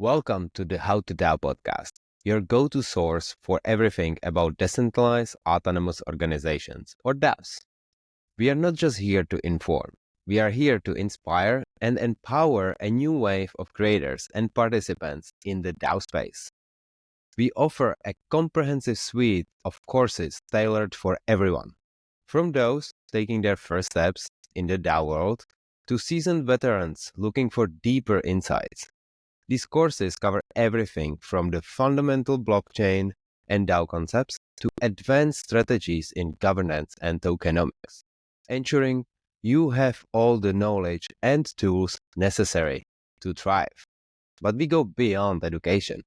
Welcome to the How to DAO podcast, your go-to source for everything about decentralized autonomous organizations, or DAOs. We are not just here to inform, we are here to inspire and empower a new wave of creators and participants in the DAO space. We offer a comprehensive suite of courses tailored for everyone, from those taking their first steps in the DAO world to seasoned veterans looking for deeper insights. These courses cover everything from the fundamental blockchain and DAO concepts to advanced strategies in governance and tokenomics, ensuring you have all the knowledge and tools necessary to thrive. But we go beyond education.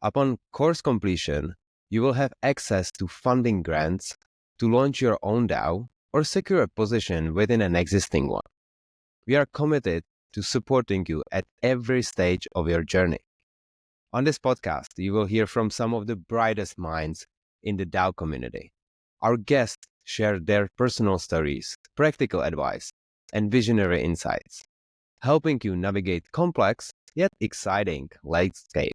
Upon course completion, you will have access to funding grants to launch your own DAO or secure a position within an existing one. We are committed to supporting you at every stage of your journey. On this podcast, you will hear from some of the brightest minds in the DAO community. Our guests share their personal stories, practical advice, and visionary insights, helping you navigate complex yet exciting landscape.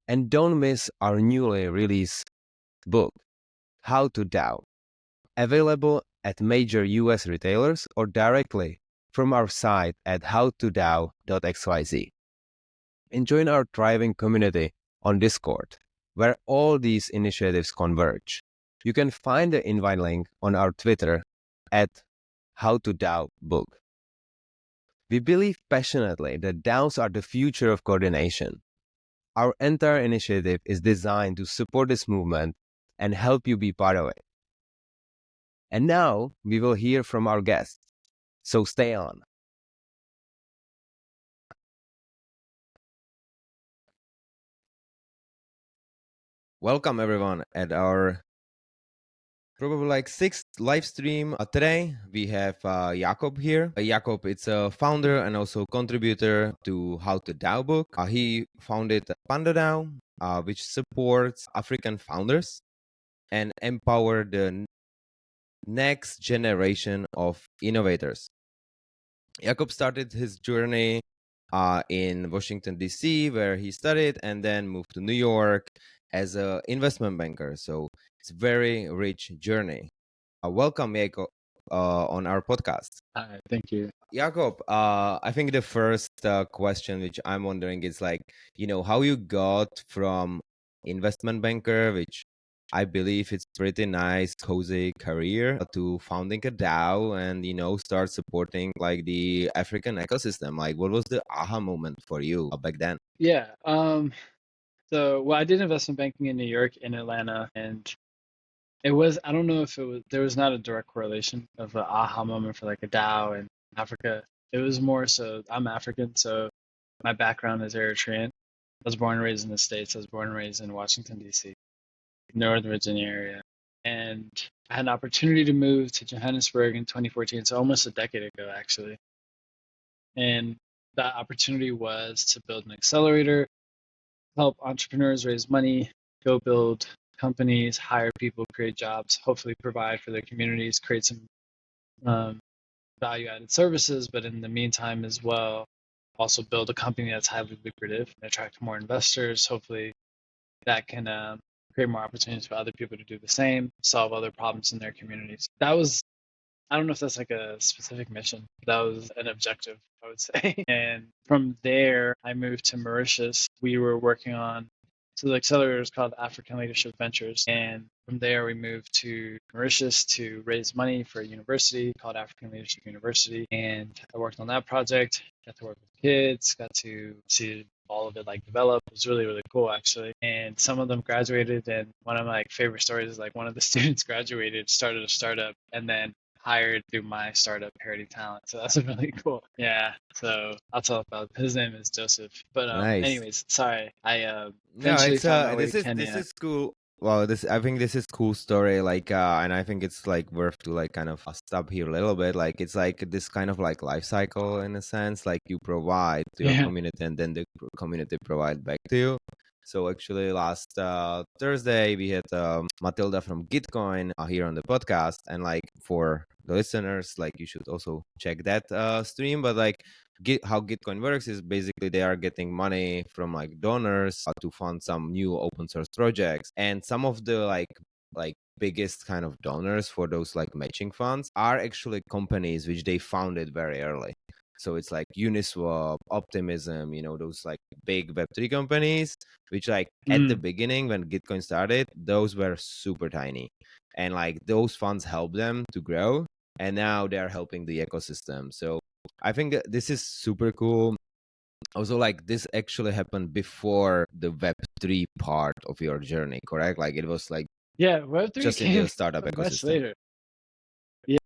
And don't miss our newly released book, How to DAO, available at major US retailers or directly from our site at howtodao.xyz. And join our thriving community on Discord, where all these initiatives converge. You can find the invite link on our Twitter at howtodaobook. We believe passionately that DAOs are the future of coordination. Our entire initiative is designed to support this movement and help you be part of it. And now we will hear from our guests. So stay on. Welcome everyone at our probably sixth live stream. Today we have Yacob here. Yacob is a founder and also contributor to How to DAO book. He founded Panda DAO, which supports African founders and empower the next generation of innovators. Yacob started his journey in Washington, D.C., where he studied, and then moved to New York as an investment banker. So it's a very rich journey. Welcome, Yacob, on our podcast. Hi, thank you. Yacob, I think the first question which I'm wondering is how you got from investment banker, which I believe it's pretty nice, cozy career, to founding a DAO and, start supporting the African ecosystem. What was the aha moment for you back then? Yeah. So I did investment banking in New York, in Atlanta, and I don't know if there was not a direct correlation of an aha moment for like a DAO in Africa. It was more so I'm African, so my background is Eritrean. I was born and raised in the States. I was born and raised in Washington, D.C., Northern Virginia area. And I had an opportunity to move to Johannesburg in 2014, so almost a decade ago, actually. And that opportunity was to build an accelerator, help entrepreneurs raise money, go build companies, hire people, create jobs, hopefully provide for their communities, create some value-added services, but in the meantime as well, also build a company that's highly lucrative and attract more investors. Hopefully that can create more opportunities for other people to do the same, solve other problems in their communities. That was, I don't know if that's like a specific mission. That was an objective, I would say. And from there, I moved to Mauritius. We were working on, so the accelerator is called African Leadership Ventures. And from there, we moved to Mauritius to raise money for a university called African Leadership University. And I worked on that project, got to work with kids, got to see all of it develop. It was really, really cool actually. And some of them graduated. And one of my favorite stories is one of the students graduated, started a startup, and then hired through my startup, Parity Talent. So that's really cool. Yeah. So I'll tell about his name is Joseph. But Nice. anyways, sorry. I No, eventually it's found my way this to is Kenya. this is cool. Well, I think this is cool story. And I think it's worth to kind of stop here a little bit. It's this kind of life cycle in a sense. You provide to your Yeah. community, and then the community provide back to you. So actually, last Thursday we had Matilda from Gitcoin here on the podcast, and like for the listeners, like you should also check that stream. But like how Gitcoin works is basically they are getting money from like donors to fund some new open source projects, and some of the like biggest kind of donors for those like matching funds are actually companies which they founded very early. So it's like Uniswap, Optimism, those like big Web3 companies, which like at the beginning when Gitcoin started, those were super tiny. And like those funds help them to grow. And now they're helping the ecosystem. So I think this is super cool. Also, like this actually happened before the Web3 part of your journey, correct? Like it was like Yeah, Web3 just in the came startup much ecosystem. later. Yeah,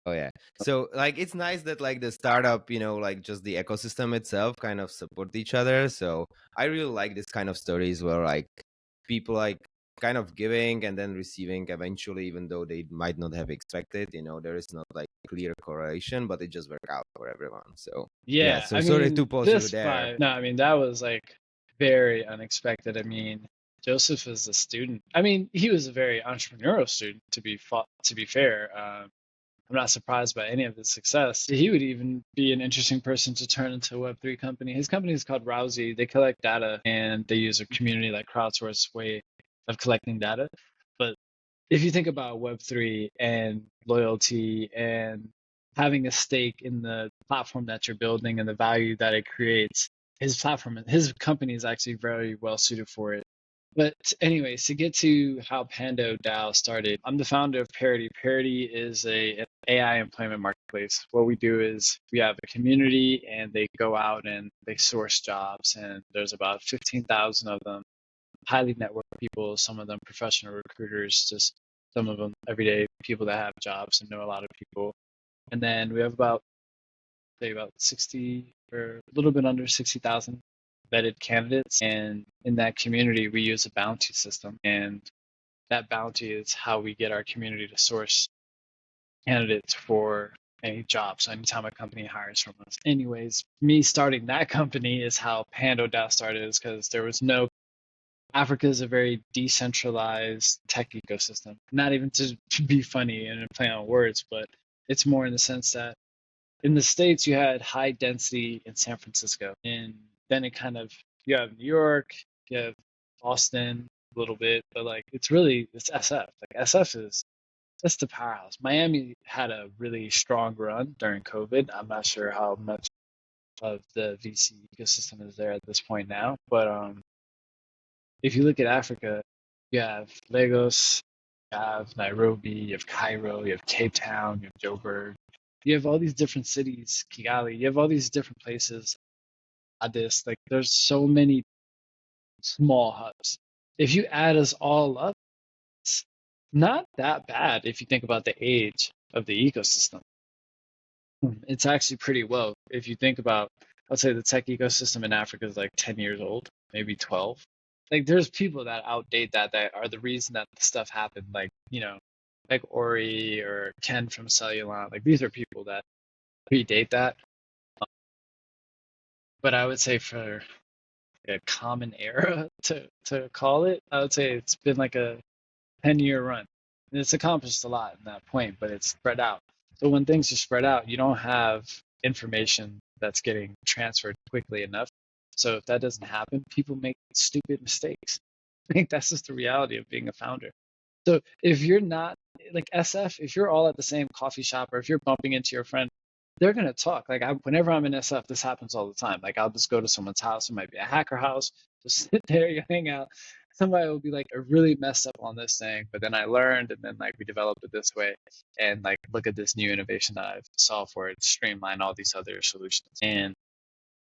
Oh yeah. So like it's nice that like the startup, like just the ecosystem itself kind of support each other. So I really like this kind of stories where like people like kind of giving and then receiving eventually, even though they might not have expected. There is not like clear correlation, but it just worked out for everyone. So yeah. yeah. So I sorry to mean, pause you this there. by no, I mean that was like very unexpected. I mean, Joseph is a student. I mean, he was a very entrepreneurial student. To be fair, I'm not surprised by any of his success. He would even be an interesting person to turn into a Web3 company. His company is called Rousey. They collect data and they use a community like crowdsource way of collecting data. But if you think about Web3 and loyalty and having a stake in the platform that you're building and the value that it creates, his company is actually very well suited for it. But anyways, to get to how Pando DAO started, I'm the founder of Parity. Parity is an AI employment marketplace. What we do is we have a community and they go out and they source jobs, and there's about 15,000 of them, highly networked people, some of them professional recruiters, just some of them everyday people that have jobs and know a lot of people. And then we have about 60 or a little bit under 60,000 vetted candidates. And in that community, we use a bounty system. And that bounty is how we get our community to source candidates for any job. So anytime a company hires from us. Anyways, me starting that company is how Pando DAO started, is because there was no Africa is a very decentralized tech ecosystem. Not even to be funny and play on words, but it's more in the sense that in the States you had high density in San Francisco, and then you have New York, you have Austin a little bit, but like it's SF. Like SF is that's the powerhouse. Miami had a really strong run during COVID. I'm not sure how much of the VC ecosystem is there at this point now, but if you look at Africa, you have Lagos, you have Nairobi, you have Cairo, you have Cape Town, you have Joburg. You have all these different cities, Kigali, you have all these different places, Addis. Like there's so many small hubs. If you add us all up, it's not that bad if you think about the age of the ecosystem. It's actually pretty low. If you think about, I'd say the tech ecosystem in Africa is like 10 years old, maybe 12. Like there's people that outdate that are the reason that the stuff happened. Like Ori or Ken from Cellulon. Like these are people that predate that. But I would say for a common era to call it, I would say it's been like a 10-year run. And it's accomplished a lot in that point, but it's spread out. So when things are spread out, you don't have information that's getting transferred quickly enough. So if that doesn't happen, people make stupid mistakes. I think that's just the reality of being a founder. So if you're not like SF, if you're all at the same coffee shop or if you're bumping into your friend, they're gonna talk. Whenever I'm in SF, this happens all the time. Like I'll just go to someone's house. It might be a hacker house. Just sit there, you hang out. Somebody will be like, I really messed up on this thing, but then I learned, and then like we developed it this way, and like look at this new innovation that I've solved for it, streamline all these other solutions. And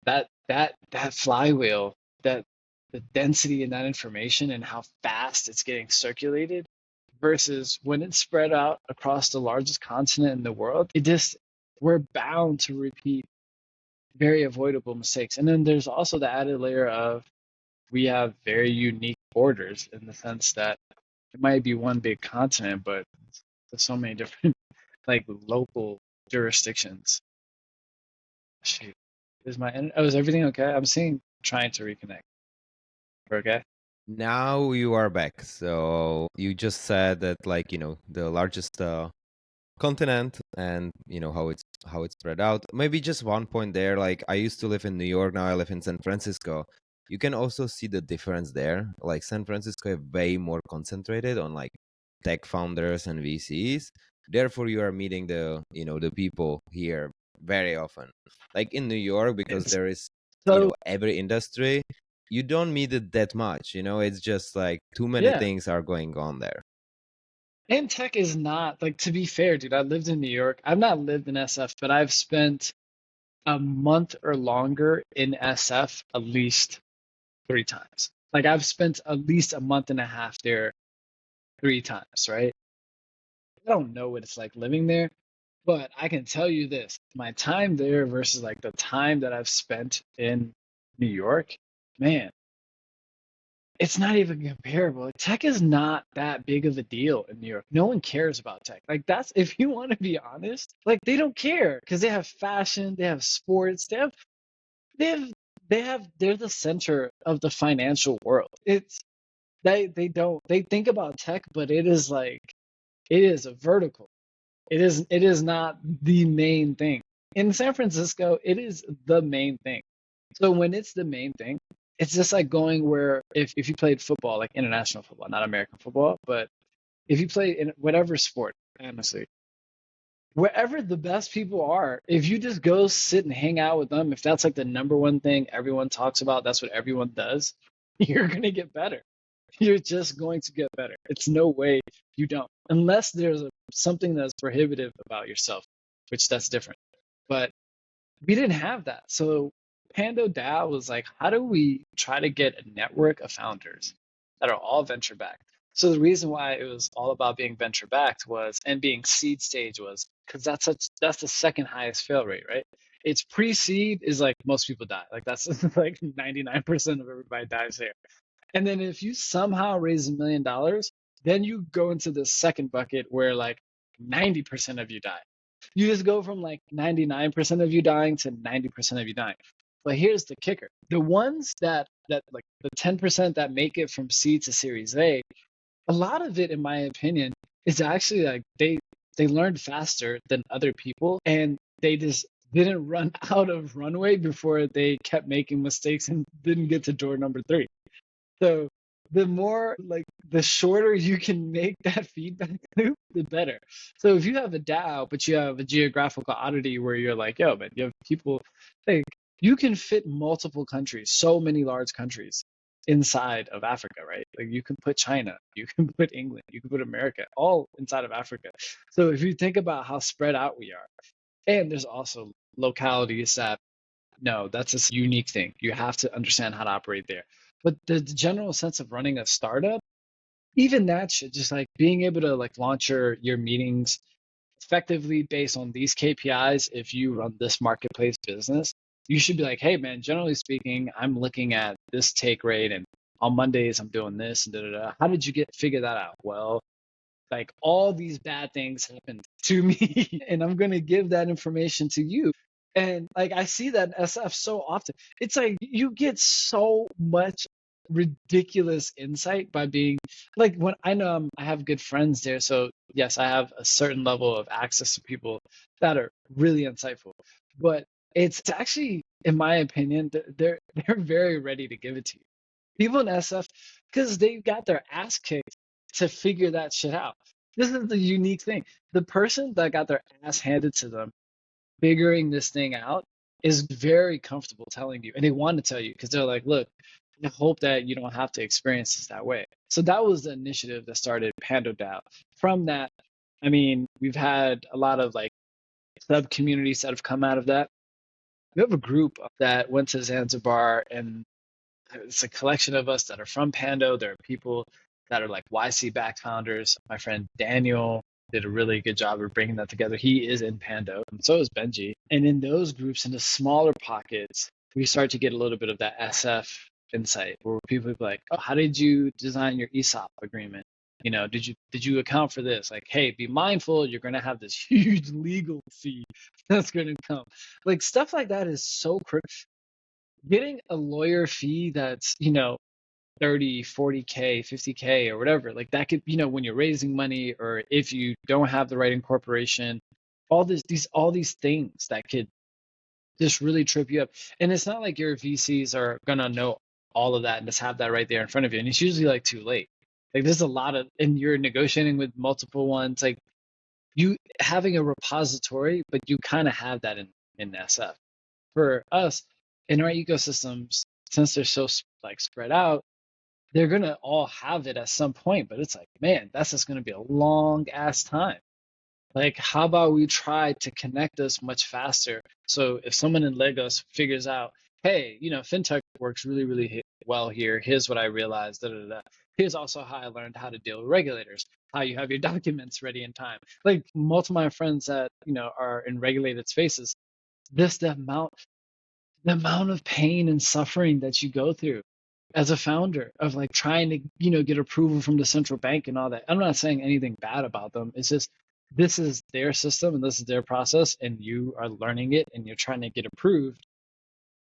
that flywheel, that the density in that information and how fast it's getting circulated versus when it's spread out across the largest continent in the world, we're bound to repeat very avoidable mistakes. And then there's also the added layer of we have very unique borders in the sense that it might be one big continent, but there's so many different like local jurisdictions. Shoot. Is everything okay? I'm seeing trying to reconnect. Okay. Now you are back. So you just said that, like, the largest continent, and how it's spread out. Maybe just one point there. Like, I used to live in New York, now I live in San Francisco. You can also see the difference there. Like, San Francisco is way more concentrated on like tech founders and VCs. Therefore, you are meeting the people here very often. Like in New York, because It's, there is so every industry, you don't meet it that much. It's just like too many yeah. things are going on there. And tech is not like, to be fair, dude. I lived in New York. I've not lived in SF, but I've spent a month or longer in SF at least 3 times. Like I've spent at least a month and a half there 3 times, right? I don't know what it's like living there, but I can tell you this, my time there versus like the time that I've spent in New York, man, it's not even comparable. Like, tech is not that big of a deal in New York. No one cares about tech. Like that's, if you want to be honest, like they don't care because they have fashion, they have sports, they have they're the center of the financial world. It's they think about tech, but it is like it is a vertical. It is not the main thing. In San Francisco, it is the main thing. So when it's the main thing, it's just like going where if you played football, like international football, not American football, but if you play in whatever sport, honestly, wherever the best people are, if you just go sit and hang out with them, if that's like the number one thing everyone talks about, that's what everyone does, you're going to get better. You're just going to get better. It's no way you don't, unless there's something that's prohibitive about yourself, which that's different. But we didn't have that. So Pando DAO was like, how do we try to get a network of founders that are all venture backed? So the reason why it was all about being venture backed was, and being seed stage was, because that's the second highest fail rate, right? It's pre-seed is like most people die. Like that's like 99% of everybody dies there. And then if you somehow raise $1 million, then you go into the second bucket where like 90% of you die. You just go from like 99% of you dying to 90% of you dying. But here's the kicker. The ones that like the 10% that make it from C to Series a lot of it, in my opinion, is actually like they learned faster than other people, and they just didn't run out of runway before they kept making mistakes and didn't get to door number 3. So the more like the shorter you can make that feedback loop, the better. So if you have a DAO, but you have a geographical oddity where you're like, yo, but you have people like you can fit multiple countries, so many large countries inside of Africa, right? Like you can put China, you can put England, you can put America, all inside of Africa. So if you think about how spread out we are, and there's also localities that no, that's a unique thing. You have to understand how to operate there. But the general sense of running a startup, even that shit, just like being able to like launch your meetings effectively based on these KPIs. If you run this marketplace business, you should be like, hey man, generally speaking, I'm looking at this take rate, and on Mondays I'm doing this and da da da. How did you figure that out? Well, like all these bad things happened to me, and I'm going to give that information to you. And like I see that in SF so often. It's like you get so much ridiculous insight by being like, when I know I have good friends there, so yes, I have a certain level of access to people that are really insightful. But it's actually, in my opinion, they're very ready to give it to you. People in SF, because they got their ass kicked to figure that shit out. This is the unique thing. The person that got their ass handed to them figuring this thing out is very comfortable telling you, and they want to tell you because they're like, look, I hope that you don't have to experience this that way. So that was the initiative that started Pando DAO. From that, I mean, we've had a lot of like sub communities that have come out of that. We have a group that went to Zanzibar, and it's a collection of us that are from Pando. There are people that are like YC backed founders. My friend Daniel did a really good job of bringing that together. He is in Pando, and so is Benji. And in those groups, in the smaller pockets, we start to get a little bit of that SF insight, where people be like, "Oh, how did you design your ESOP agreement? Did you account for this? Like, hey, be mindful. You're going to have this huge legal fee that's going to come." Like stuff like that is so critical. Getting a lawyer fee that's 30, 40K, 50K or whatever. Like that could, when you're raising money or if you don't have the right incorporation, all these things that could just really trip you up. And it's not like your VCs are gonna know all of that and just have that right there in front of you. And it's usually like too late. Like there's a lot of, and you're negotiating with multiple ones. Like you having a repository, but you kind of have that in SF. For us, in our ecosystems, since they're so like spread out, they're gonna all have it at some point. But it's like, man, that's just gonna be a long ass time. Like, how about we try to connect us much faster? So if someone in Lagos figures out, hey, FinTech works really, really well here. Here's what I realized. Da, da, da. Here's also how I learned how to deal with regulators, how you have your documents ready in time. Like multiple of my friends that, are in regulated spaces, this the amount of pain and suffering that you go through as a founder of like trying to get approval from the central bank and all that. I'm not saying anything bad about them. It's just this is their system and this is their process and you are learning it and you're trying to get approved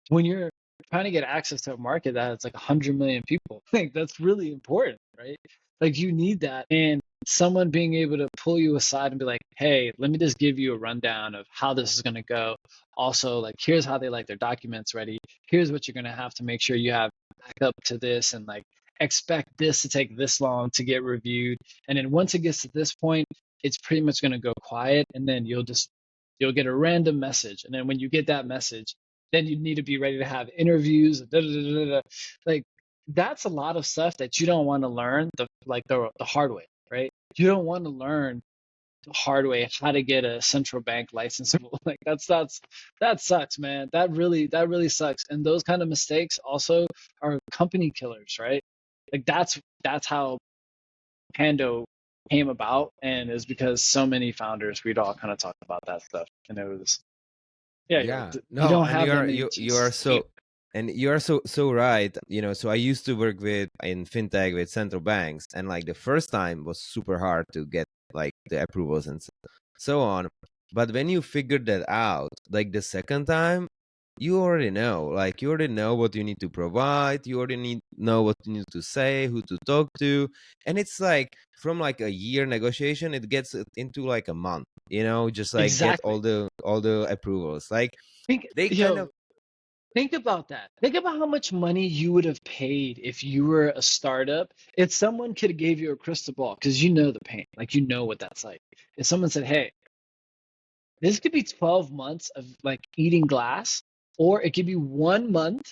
when you're trying to get access to a market that has like 100 million people. Like that's really important, right? Like you need that, and someone being able to pull you aside and be like, hey, let me just give you a rundown of how this is going to go. Also, like here's how they like their documents ready. Here's what you're going to have to make sure you have back up to this, and like expect this to take this long to get reviewed. And then once it gets to this point, it's pretty much going to go quiet, and then you'll get a random message. And then when you get that message, then you need to be ready to have interviews. Da, da, da, da, da. Like that's a lot of stuff that you don't want to learn the hard way, right? You don't want to learn the hard way how to get a central bank license. Like that sucks, man. That really sucks. And those kind of mistakes also are company killers, right? Like that's how Pando came about, and is because so many founders we'd all kind of talk about that stuff, and it was Yeah, you no, don't and have that many you are chances to fail. so, and you are so right. So I used to work with in fintech with central banks, and like the first time was super hard to get like the approvals and so on. But when you figured that out, like the second time, you already know what you need to provide. You already know what you need to say, who to talk to, and it's like from like a year negotiation, it gets it into like a month. Just like get Exactly. all the approvals. Like Think, they kind of, yo, think about that. Think about how much money you would have paid if you were a startup. If someone could have gave you a crystal ball, because you know the pain, like you know what that's like. If someone said, "Hey, this could be 12 months of like eating glass, or it could be 1 month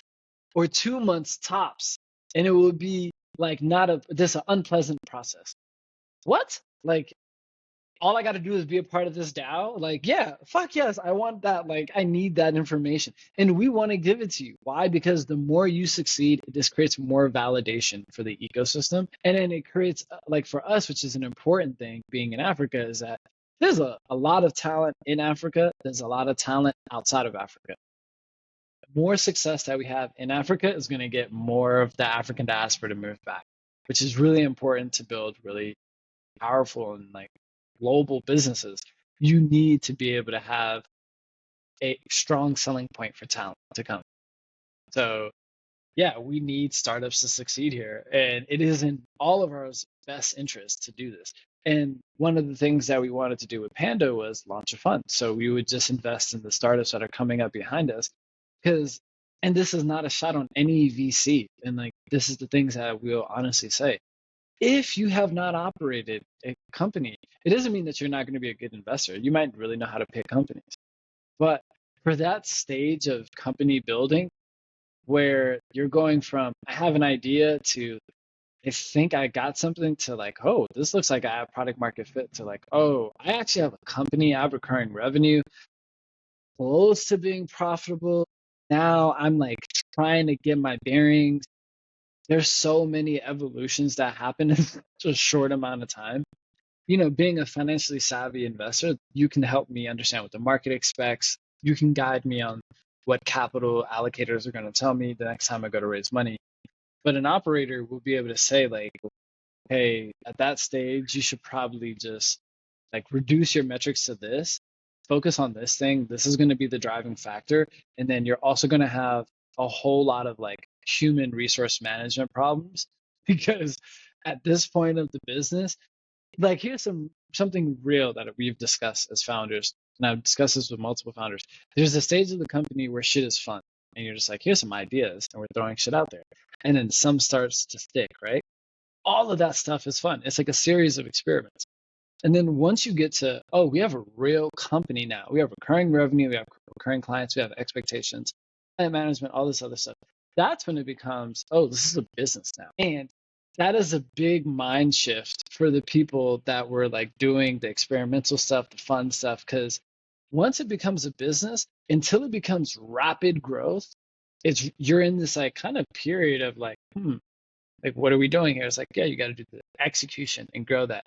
or 2 months tops, and it would be like not this an unpleasant process." What? Like all I got to do is be a part of this DAO. Like, yeah, fuck yes, I want that. Like, I need that information. And we want to give it to you. Why? Because the more you succeed, this creates more validation for the ecosystem. And then it creates, like, for us, which is an important thing being in Africa, is that there's a lot of talent in Africa. There's a lot of talent outside of Africa. More success that we have in Africa is going to get more of the African diaspora to move back, which is really important to build really powerful and like global businesses. You need to be able to have a strong selling point for talent to come. So yeah, we need startups to succeed here, and it is in all of our best interest to do this. And one of the things that we wanted to do with Panda was launch a fund. So we would just invest in the startups that are coming up behind us, because, and this is not a shot on any VC, and like this is the things that we'll honestly say, if you have not operated a company, it doesn't mean that you're not going to be a good investor. You might really know how to pick companies. But for that stage of company building, where you're going from, I have an idea, to, I think I got something, to like, oh, this looks like I have product market fit, to like, oh, I actually have a company, I have recurring revenue, close to being profitable. Now I'm like trying to get my bearings. There's so many evolutions that happen in such a short amount of time. Being a financially savvy investor, you can help me understand what the market expects. You can guide me on what capital allocators are going to tell me the next time I go to raise money. But an operator will be able to say, like, hey, at that stage, you should probably just like reduce your metrics to this, focus on this thing. This is going to be the driving factor. And then you're also going to have a whole lot of like human resource management problems because at this point of the business, like here's something real that we've discussed as founders, and I've discussed this with multiple founders. There's a stage of the company where shit is fun, and you're just like, here's some ideas, and we're throwing shit out there, and then some starts to stick, right? All of that stuff is fun. It's like a series of experiments. And then once you get to, oh, we have a real company now. We have recurring revenue, we have recurring clients, we have expectations, client management, all this other stuff. That's when it becomes, oh, this is a business now. And that is a big mind shift for the people that were like doing the experimental stuff, the fun stuff. Because once it becomes a business, until it becomes rapid growth, you're in this like kind of period of like, like what are we doing here? It's like, yeah, you got to do the execution and grow that.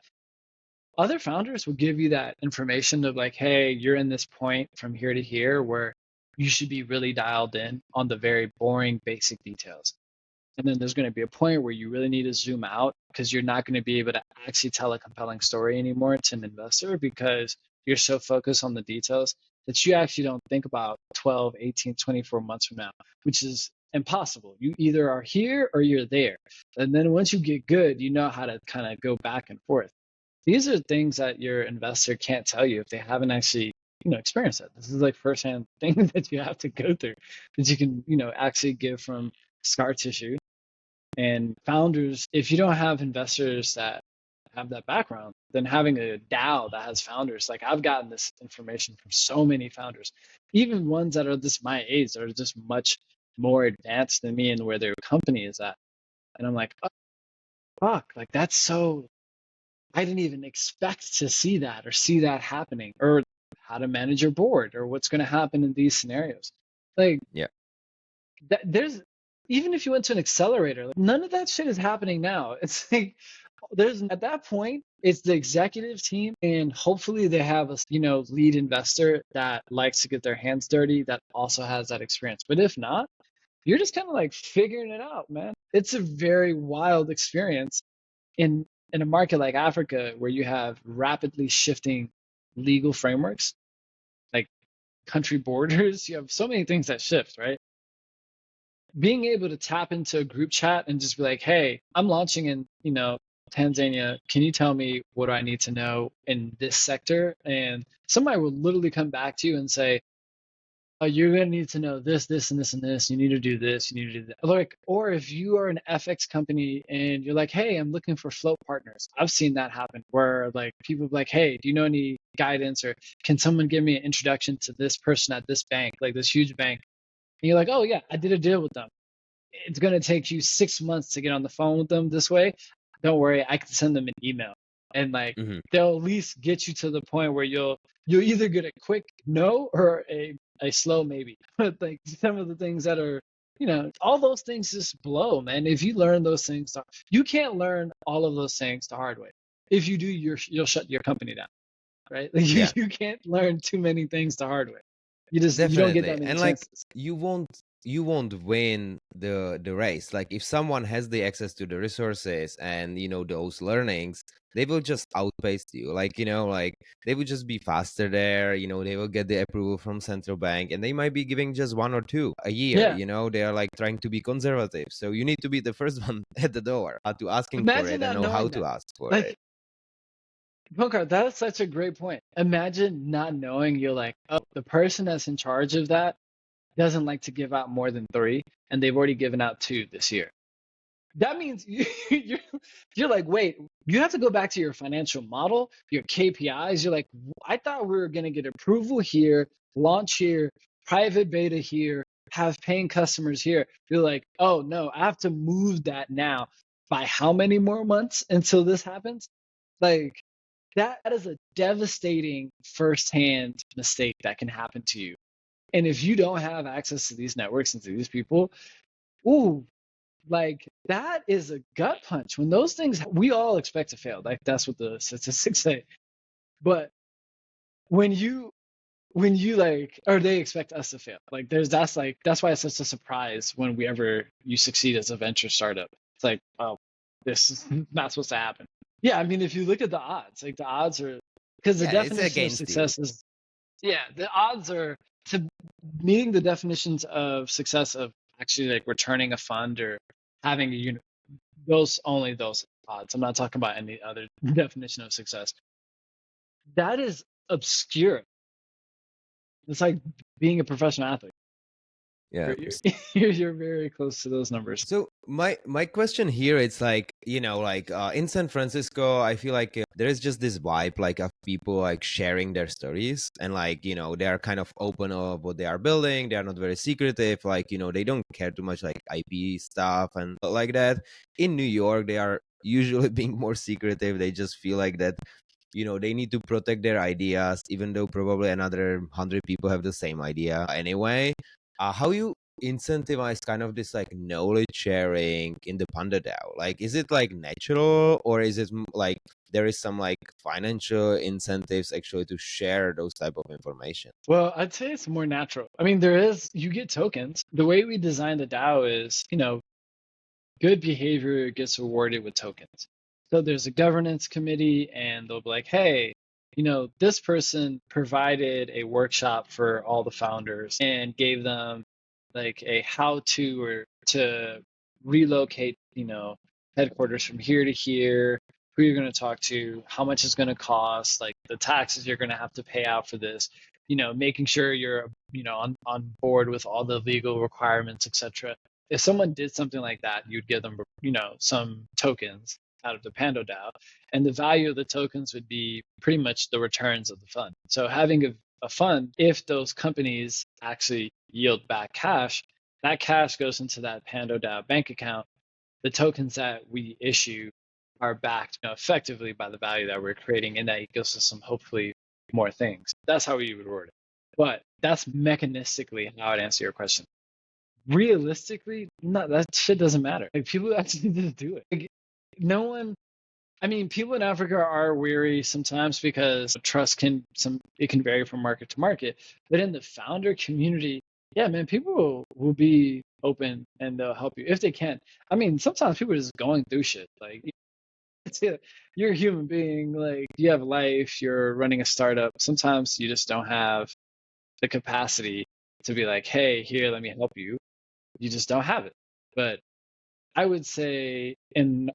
Other founders will give you that information of like, hey, you're in this point from here to here where you should be really dialed in on the very boring basic details. And then there's going to be a point where you really need to zoom out because you're not going to be able to actually tell a compelling story anymore to an investor because you're so focused on the details that you actually don't think about 12, 18, 24 months from now, which is impossible. You either are here or you're there. And then once you get good, you know how to kind of go back and forth. These are things that your investor can't tell you if they haven't actually, experienced it. This is like firsthand thing that you have to go through that you can, actually give from scar tissue. And founders, if you don't have investors that have that background, then having a DAO that has founders, like I've gotten this information from so many founders, even ones that are just my age, that are just much more advanced than me and where their company is at. And I'm like, oh, fuck, like that's so, I didn't even expect to see that or see that happening, or how to manage your board or what's going to happen in these scenarios. Like, Yeah. there's, even if you went to an accelerator, like, none of that shit is happening now. It's like, there's at that point, it's the executive team, and hopefully they have a lead investor that likes to get their hands dirty, that also has that experience. But if not, you're just kind of like figuring it out, man. It's a very wild experience in a market like Africa, where you have rapidly shifting legal frameworks, like country borders, you have so many things that shift, right? Being able to tap into a group chat and just be like, hey, I'm launching in, Tanzania. Can you tell me what I need to know in this sector? And somebody will literally come back to you and say, oh, you're going to need to know this, this, and this, and this. You need to do this. You need to do that. Like, or if you are an FX company and you're like, hey, I'm looking for float partners. I've seen that happen where like people be like, hey, do you know any guidance, or can someone give me an introduction to this person at this bank, like this huge bank? And you're like, oh yeah, I did a deal with them. It's going to take you 6 months to get on the phone with them this way. Don't worry, I can send them an email. And like, they'll at least get you to the point where you'll either get a quick no or a slow maybe. But like some of the things that are, all those things just blow, man. If you learn those things, you can't learn all of those things the hard way. If you do, you'll shut your company down, right? Like Yeah. you can't learn too many things the hard way. You don't get that Definitely. many And like chances. you won't win the race. Like if someone has the access to the resources and those learnings, they will just outpace you. Like like they will just be faster there. They will get the approval from central bank, and they might be giving just one or two a year. Yeah. They are like trying to be conservative. So you need to be the first one at the door to asking for Imagine it and not know how knowing to that. ask for Like, it. Booker, that's such a great point. Imagine not knowing, you're like, oh, the person that's in charge of that doesn't like to give out more than three, and they've already given out two this year. That means you're like, wait, you have to go back to your financial model, your KPIs. You're like, I thought we were going to get approval here, launch here, private beta here, have paying customers here. You're like, oh no, I have to move that now by how many more months until this happens? Like, that is a devastating firsthand mistake that can happen to you. And if you don't have access to these networks and to these people, ooh, like that is a gut punch. When those things, we all expect to fail. Like that's what the statistics say. But when you like, or they expect us to fail. Like that's why it's such a surprise when you succeed as a venture startup. It's like, oh, this is not supposed to happen. Yeah, I mean, if you look at the odds, like the odds are, because the Yeah, it's definition of against you. success is, yeah, the odds are to meeting the definitions of success of actually like returning a fund or having a those odds. I'm not talking about any other definition of success. That is obscure. It's like being a professional athlete. Yeah. You're very close to those numbers. So my question here, it's like, like in San Francisco, I feel like there is just this vibe like of people like sharing their stories, and like, they are kind of open of what they are building. They are not very secretive, like, they don't care too much like IP stuff and like that. In New York, they are usually being more secretive. They just feel like that, they need to protect their ideas, even though probably another 100 people have the same idea anyway. How you incentivize kind of this like knowledge sharing in the Panda DAO? Like, is it like natural, or is it like there is some like financial incentives actually to share those type of information? Well, I'd say it's more natural. I mean, you get tokens. The way we designed the DAO is, good behavior gets rewarded with tokens. So there's a governance committee, and they'll be like, hey, this person provided a workshop for all the founders and gave them like a how to or to relocate, headquarters from here to here, who you're going to talk to, how much it's going to cost, like the taxes you're going to have to pay out for this, making sure you're, on board with all the legal requirements, etc. If someone did something like that, you'd give them, some tokens out of the Pando DAO, and the value of the tokens would be pretty much the returns of the fund. So having a fund, if those companies actually yield back cash, that cash goes into that Pando DAO bank account. The tokens that we issue are backed, effectively by the value that we're creating in that ecosystem. Hopefully, more things. That's how we would word it. But that's mechanistically how I'd answer your question. Realistically, no, that shit doesn't matter. Like, people actually just do it. Like, no one. I mean, people in Africa are weary sometimes because trust it can vary from market to market. But in the founder community, yeah, man, people will be open and they'll help you if they can. I mean, sometimes people are just going through shit. Like, you're a human being. Like, you have life. You're running a startup. Sometimes you just don't have the capacity to be like, hey, here, let me help you. You just don't have it. But I would say, in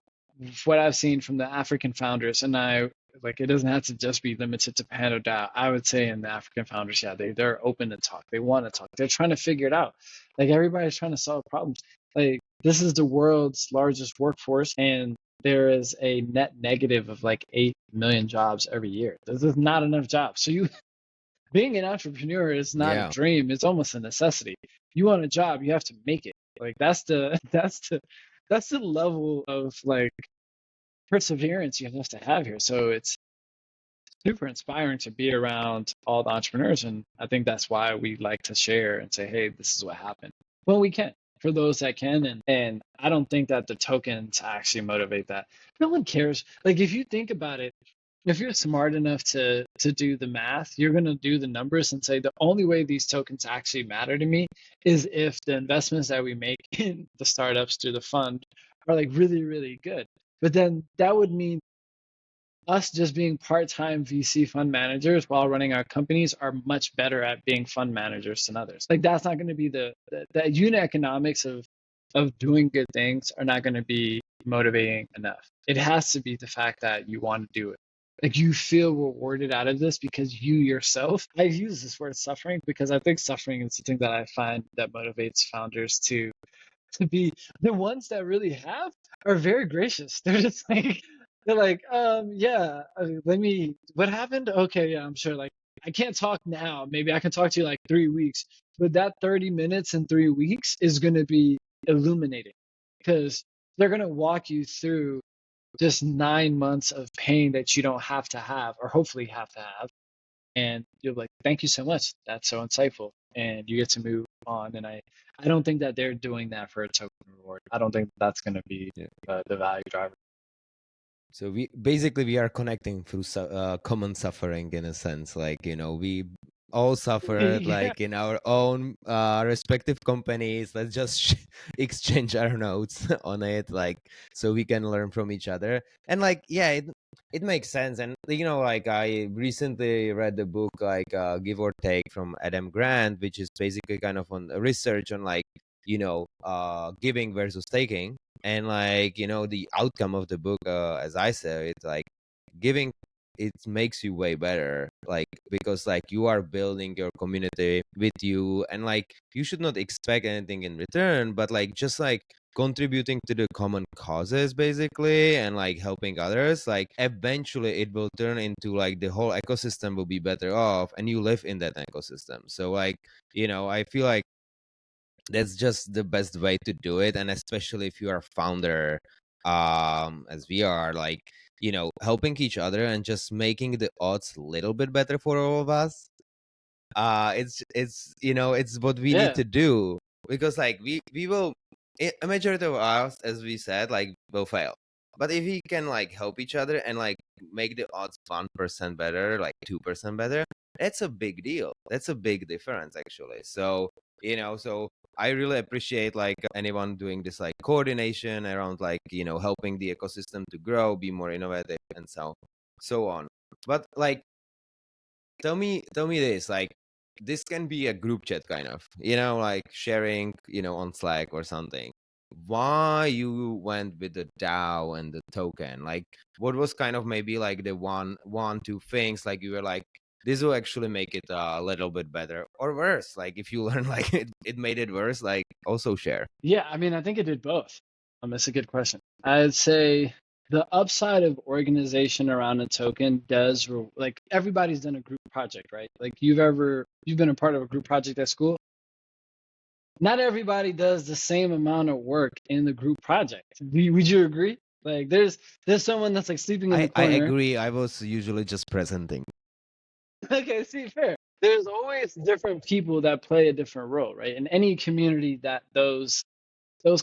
what I've seen from the African founders, and it doesn't have to just be limited to Pando DAO. I would say in the African founders, yeah, they're open to talk. They want to talk. They're trying to figure it out. Like, everybody's trying to solve problems. Like, this is the world's largest workforce, and there is a net negative of like 8 million jobs every year. This is not enough jobs. So being an entrepreneur is not a Yeah. dream. It's almost a necessity. You want a job, you have to make it. Like, that's the level of like perseverance you have to have here. So it's super inspiring to be around all the entrepreneurs, and I think that's why we like to share and say, hey, this is what happened. Well, we can, for those that can, and I don't think that the tokens actually motivate that. No one cares. Like, if you think about it, if you're smart enough to do the math, you're going to do the numbers and say the only way these tokens actually matter to me is if the investments that we make in the startups through the fund are like really, really good. But then that would mean us just being part-time VC fund managers while running our companies are much better at being fund managers than others. Like, that's not going to be the unit economics of doing good things are not going to be motivating enough. It has to be the fact that you want to do it. Like, you feel rewarded out of this because you yourself, I use this word suffering because I think suffering is the thing that I find that motivates founders to be the ones that really have are very gracious. They're just like, they're like, yeah, what happened? Okay, yeah, I'm sure. Like, I can't talk now. Maybe I can talk to you like 3 weeks, but that 30 minutes in 3 weeks is going to be illuminating because they're going to walk you through just 9 months of pain that you don't have to have, or hopefully have to have. And you're like, thank you so much. That's so insightful. And you get to move on. And I don't think that they're doing that for a token reward. I don't think that's going to be the value driver. So we are connecting through common suffering in a sense, like, we all suffered Yeah. like in our own respective companies. Let's just exchange our notes on it, like, so we can learn from each other. And like, yeah, it makes sense. And like, I recently read the book like Give or Take from Adam Grant, which is basically kind of on research on like, giving versus taking. And like, the outcome of the book, as I say, it's like giving, it makes you way better, like, because like you are building your community with you, and like you should not expect anything in return, but like just like contributing to the common causes basically, and like helping others, like eventually it will turn into like the whole ecosystem will be better off, and you live in that ecosystem. So like, I feel like that's just the best way to do it. And especially if you are a founder, as we are, like, helping each other and just making the odds a little bit better for all of us. It's what we need Yeah. to do, because like we will, a majority of us, as we said, like will fail. But if we can like help each other and like make the odds 1% better, like 2% better, that's a big deal. That's a big difference actually. So I really appreciate like anyone doing this like coordination around like, helping the ecosystem to grow, be more innovative, and so on. But like, tell me this, like, this can be a group chat kind of, like sharing, on Slack or something. Why you went with the DAO and the token? Like, what was kind of maybe like the two things like you were like, this will actually make it a little bit better or worse? Like, if you learn like it made it worse, like also share. Yeah, I mean, I think it did both. That's a good question. I'd say the upside of organization around a token does like everybody's done a group project, right? Like you've been a part of a group project at school. Not everybody does the same amount of work in the group project. Would you agree? Like there's someone that's like sleeping in the I corner. agree. I was usually just presenting. Okay, see, fair. There's always different people that play a different role, right? In any community that those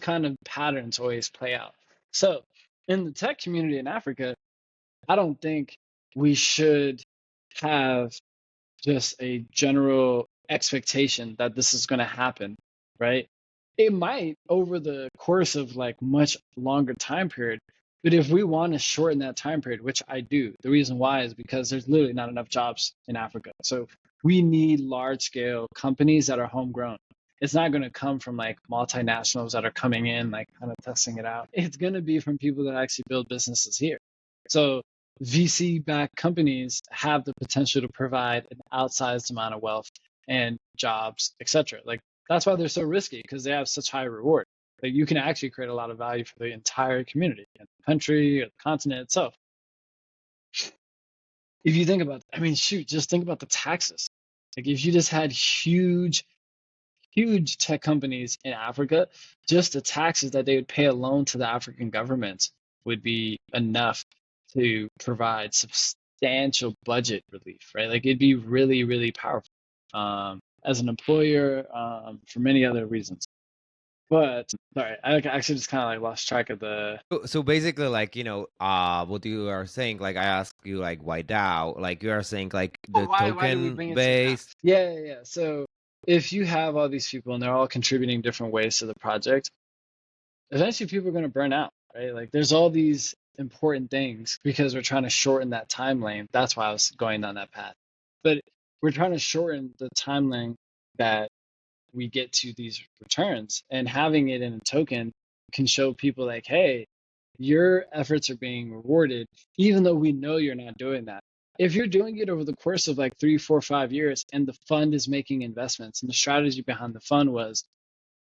kind of patterns always play out. So in the tech community in Africa, I don't think we should have just a general expectation that this is going to happen, right? It might over the course of like much longer time period, but if we want to shorten that time period, which I do, the reason why is because there's literally not enough jobs in Africa. So we need large scale companies that are homegrown. It's not going to come from like multinationals that are coming in, like kind of testing it out. It's going to be from people that actually build businesses here. So VC-backed companies have the potential to provide an outsized amount of wealth and jobs, etc. Like that's why they're so risky because they have such high reward. Like you can actually create a lot of value for the entire community, and the country, or the continent itself. If you think about, I mean, shoot, just think about the taxes. Like if you just had huge tech companies in Africa, just the taxes that they would pay alone to the African government would be enough to provide substantial budget relief, right? Like it'd be really, really powerful as an employer for many other reasons. But sorry, I actually just kind of like lost track of the. So basically, like, what you are saying, like I asked you, like, why DAO? Like you are saying, like Oh, the why do we token bring it to now? base. Yeah. So if you have all these people and they're all contributing different ways to the project, eventually people are going to burn out, right? Like there's all these important things because we're trying to shorten that time lane. That's why I was going down that path. But we're trying to shorten the time lane that we get to these returns, and having it in a token can show people like, hey, your efforts are being rewarded, even though we know you're not doing that. If you're doing it over the course of like 3, 4, 5 years, and the fund is making investments, and the strategy behind the fund was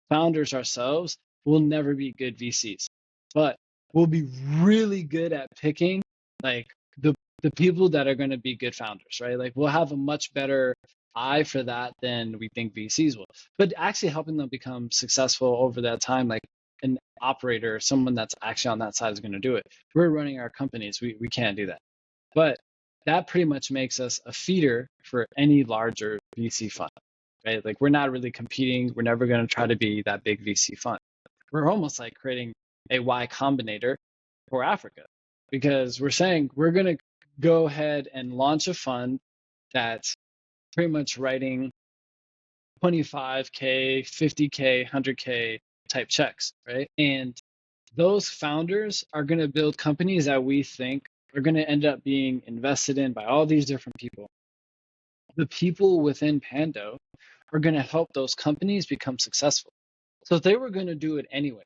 founders ourselves will never be good VCs, but we'll be really good at picking like the people that are going to be good founders, right? Like we'll have a much better eye for that than we think VCs will. But actually helping them become successful over that time, like an operator, someone that's actually on that side is going to do it. We're running our companies. We can't do that. But that pretty much makes us a feeder for any larger VC fund, right? Like we're not really competing. We're never going to try to be that big VC fund. We're almost like creating a Y Combinator for Africa because we're saying we're going to go ahead and launch a fund that's pretty much writing 25K, 50K, 100K type checks, right? And those founders are going to build companies that we think are going to end up being invested in by all these different people. The people within Pando are going to help those companies become successful. So they were going to do it anyways.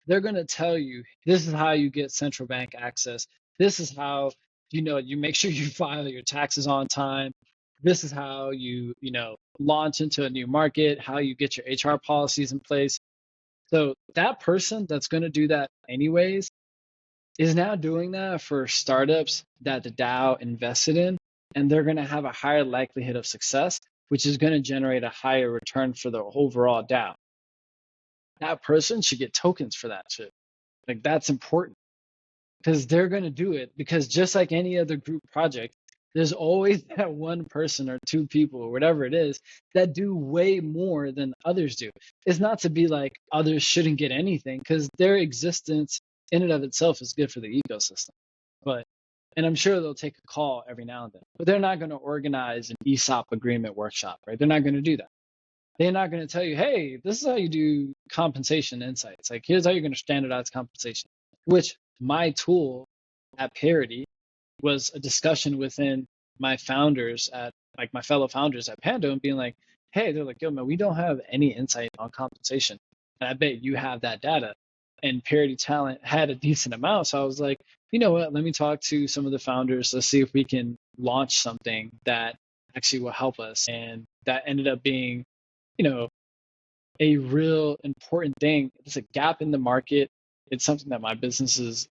they're going to tell you this is how you get central bank access. This is how you make sure you file your taxes on time. This is how you launch into a new market, how you get your HR policies in place. So that person that's going to do that anyways is now doing that for startups that the DAO invested in, and they're going to have a higher likelihood of success, which is going to generate a higher return for the overall DAO. That person should get tokens for that shit. Like, that's important because they're going to do it, because just like any other group project, there's always that one person or two people or whatever it is that do way more than others do. It's not to be like others shouldn't get anything, because their existence in and of itself is good for the ecosystem. And I'm sure they'll take a call every now and then, but they're not going to organize an ESOP agreement workshop, right? They're not going to do that. They're not going to tell you, hey, this is how you do compensation insights. Like, here's how you're going to standardize compensation, which my tool at Parity was a discussion within my founders at, like, my fellow founders at Pando, and being like, hey, they're like, yo, man, we don't have any insight on compensation. And I bet you have that data. And Parity Talent had a decent amount. So I was like, you know what, let me talk to some of the founders. Let's see if we can launch something that actually will help us. And that ended up being, a real important thing. It's a gap in the market. It's something that my business is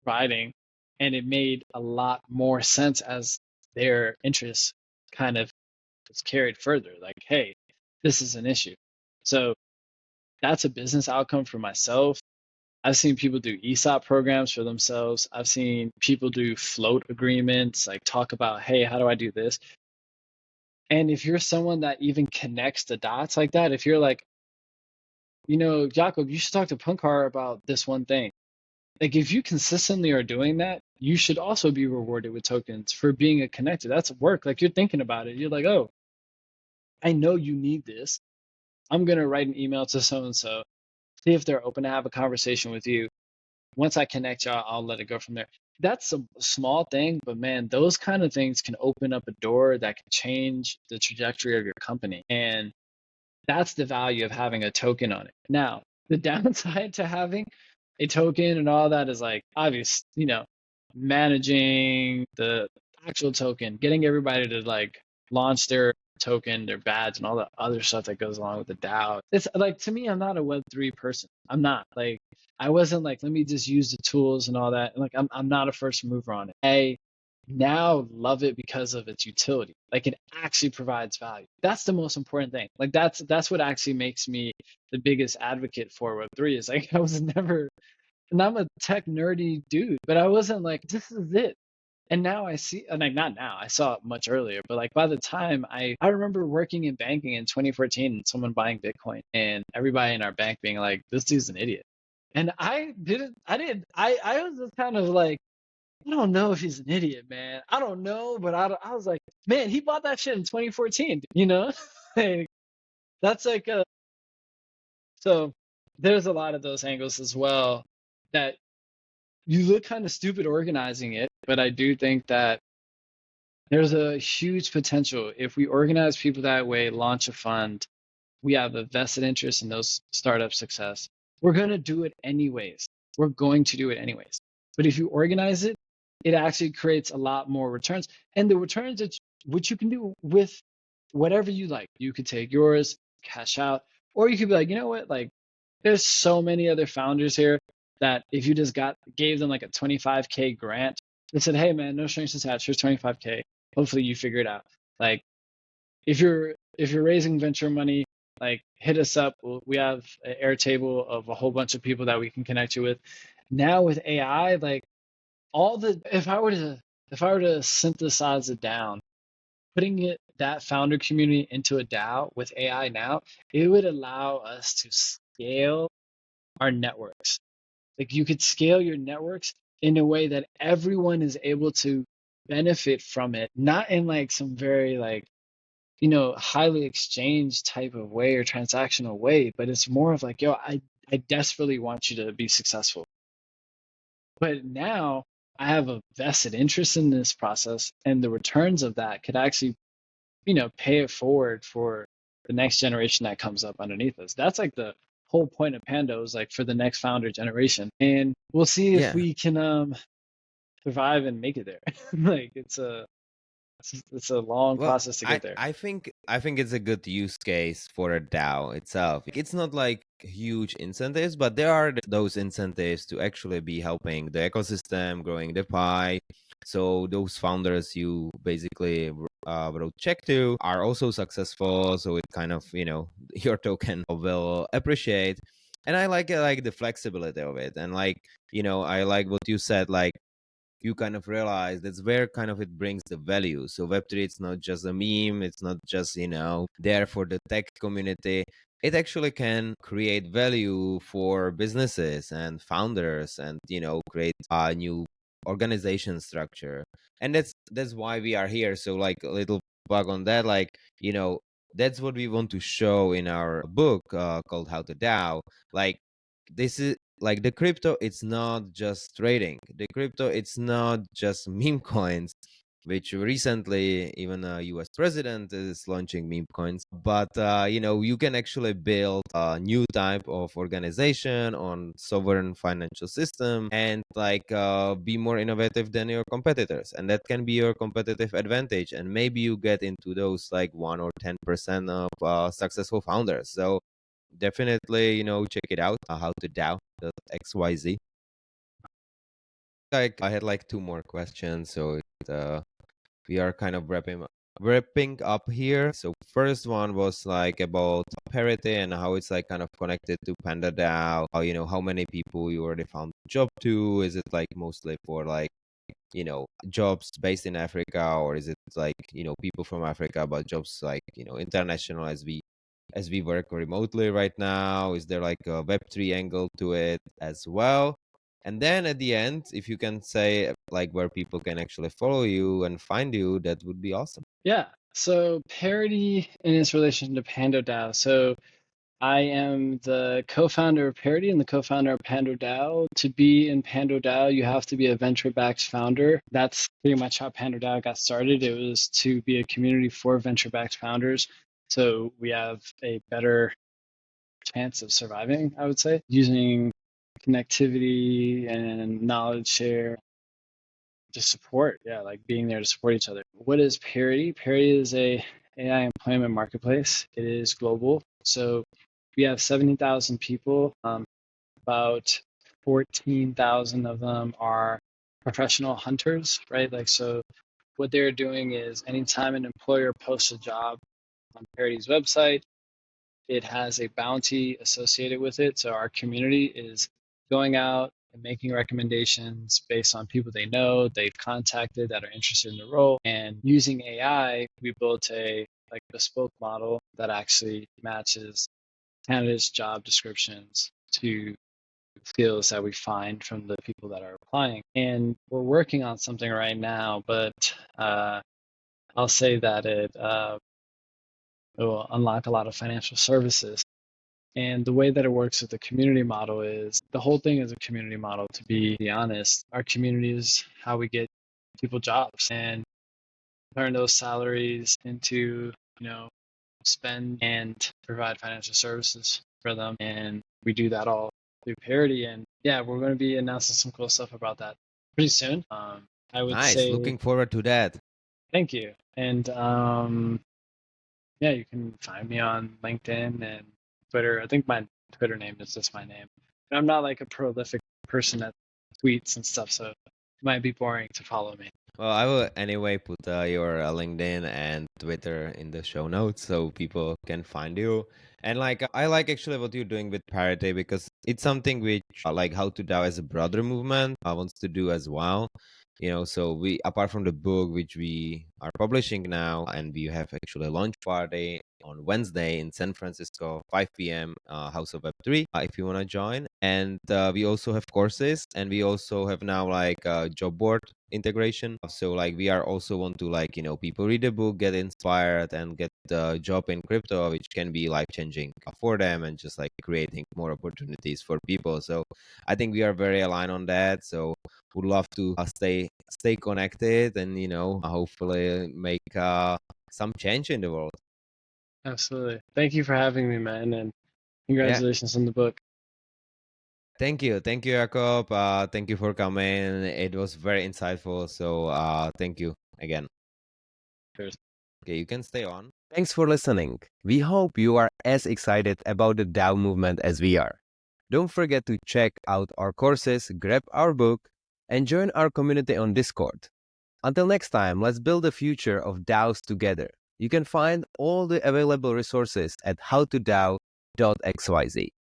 providing. And it made a lot more sense as their interests kind of was carried further. Like, hey, this is an issue. So that's a business outcome for myself. I've seen people do ESOP programs for themselves. I've seen people do float agreements, like talk about, hey, how do I do this? And if you're someone that even connects the dots like that, if you're like, Yacob, you should talk to Punkar about this one thing. Like, if you consistently are doing that, you should also be rewarded with tokens for being a connector. That's work. Like, you're thinking about it. You're like, oh, I know you need this. I'm going to write an email to so-and-so, see if they're open to have a conversation with you. Once I connect y'all, I'll let it go from there. That's a small thing, but man, those kind of things can open up a door that can change the trajectory of your company. And that's the value of having a token on it. Now, the downside to having a token and all that is, like, obvious, managing the actual token, getting everybody to, like, launch their token, their badge, and all the other stuff that goes along with the DAO. It's like, to me, I'm not a Web3 person. I'm not. Like, I wasn't like, let me just use the tools and all that. Like, I'm not a first mover on it. I now love it because of its utility. Like, it actually provides value. That's the most important thing. Like, that's what actually makes me the biggest advocate for Web3, is like, I was never, and I'm a tech nerdy dude, but I wasn't like, this is it. And now I see, and like, not now, I saw it much earlier, but like, by the time I remember working in banking in 2014 and someone buying Bitcoin and everybody in our bank being like, this dude's an idiot. And I was just kind of like, I don't know if he's an idiot, man. I don't know, but I was like, man, he bought that shit in 2014, Like, that's like so there's a lot of those angles as well, that you look kind of stupid organizing it, but I do think that there's a huge potential if we organize people that way, launch a fund, we have a vested interest in those startup success. We're going to do it anyways. We're going to do it anyways. But if you organize it, it actually creates a lot more returns. And the returns, which you can do with whatever you like. You could take yours, cash out, or you could be like, you know what? Like, there's so many other founders here that if you just gave them like a 25K grant, they said, hey man, no strings attached, here's 25K. Hopefully you figure it out. Like, if you're raising venture money, like, hit us up. We have an Airtable of a whole bunch of people that we can connect you with. Now with AI, like, if I were to synthesize it down, putting that founder community into a DAO with AI now, it would allow us to scale our networks. Like, you could scale your networks in a way that everyone is able to benefit from it, not in like some very like, highly exchanged type of way or transactional way, but it's more of like, yo, I desperately want you to be successful. But now I have a vested interest in this process, and the returns of that could actually, pay it forward for the next generation that comes up underneath us. That's like the whole point of Pando is like for the next founder generation, and we'll see if Yeah. we can survive and make it there. Like it's a long Well, process to I get there. I think I think it's a good use case for a DAO itself. It's not like huge incentives, but there are those incentives to actually be helping the ecosystem, growing the pie. So those founders you basically wrote check to are also successful. So it kind of your token will appreciate. And I like the flexibility of it, and I like what you said, like you kind of realize that's where kind of it brings the value. So Web3, it's not just a meme, it's not just, there for the tech community. It actually can create value for businesses and founders and, create a new organization structure. And that's why we are here. So like a little bug on that, that's what we want to show in our book called How to DAO. Like this is like the crypto, it's not just trading. The crypto, it's not just meme coins, which recently even a US president is launching meme coins. But you can actually build a new type of organization on sovereign financial system and be more innovative than your competitors, and that can be your competitive advantage. And maybe you get into those like 1 or 10% of successful founders. So definitely, check it out. How to DAO.xyz. Like I had like two more questions, so we are kind of wrapping up here. So first one was like about Parity and how it's like kind of connected to Panda DAO. How how many people you already found a job to? Is it like mostly for like jobs based in Africa, or is it like people from Africa but jobs like international as we work remotely right now? Is there like a Web3 angle to it as well? And then at the end, if you can say like where people can actually follow you and find you, that would be awesome. Yeah. So Parity in its relation to Pando DAO. So I am the co-founder of Parity and the co-founder of Pando DAO. To be in Pando DAO, you have to be a venture-backed founder. That's pretty much how Pando DAO got started. It was to be a community for venture-backed founders. So we have a better chance of surviving, I would say, using connectivity and knowledge share to support, yeah, like being there to support each other. What is Parity? Parity is a AI employment marketplace. It is global. So we have 70,000 people. About 14,000 of them are professional hunters, right? Like, so what they're doing is anytime an employer posts a job on Parity's website, it has a bounty associated with it. So our community is going out and making recommendations based on people they know, they've contacted that are interested in the role. And using AI, we built a like bespoke model that actually matches candidates' job descriptions to skills that we find from the people that are applying. And we're working on something right now, but I'll say that it will unlock a lot of financial services. And the way that it works with the community model is the whole thing is a community model, to be honest. Our community is how we get people jobs and turn those salaries into, spend and provide financial services for them. And we do that all through Parity. And yeah, we're going to be announcing some cool stuff about that pretty soon. I would Nice. say Looking forward to that. thank you. And yeah, you can find me on LinkedIn and Twitter. I think my Twitter name is just my name. And I'm not like a prolific person that tweets and stuff, so it might be boring to follow me. Well, I will anyway put your LinkedIn and Twitter in the show notes so people can find you. And like I like actually what you're doing with Parity because it's something which like How to DAO as a broader movement wants to do as well. So we apart from the book which we are publishing now, and we have actually a launch party on Wednesday in San Francisco, 5 p.m. House of Web3. If you want to join, and we also have courses, and we also have now like a job board integration. So like we are also want to like people read the book, get inspired, and get the job in crypto, which can be life changing for them, and just like creating more opportunities for people. So I think we are very aligned on that. So would love to stay connected and hopefully make some change in the world. Absolutely. Thank you for having me, man. And Congratulations on the book. Thank you, Yacob. Thank you for coming. It was very insightful. So thank you again. Cheers. Okay, you can stay on. Thanks for listening. We hope you are as excited about the DAO movement as we are. Don't forget to check out our courses, grab our book, and join our community on Discord. Until next time, let's build the future of DAOs together. You can find all the available resources at howtodao.xyz.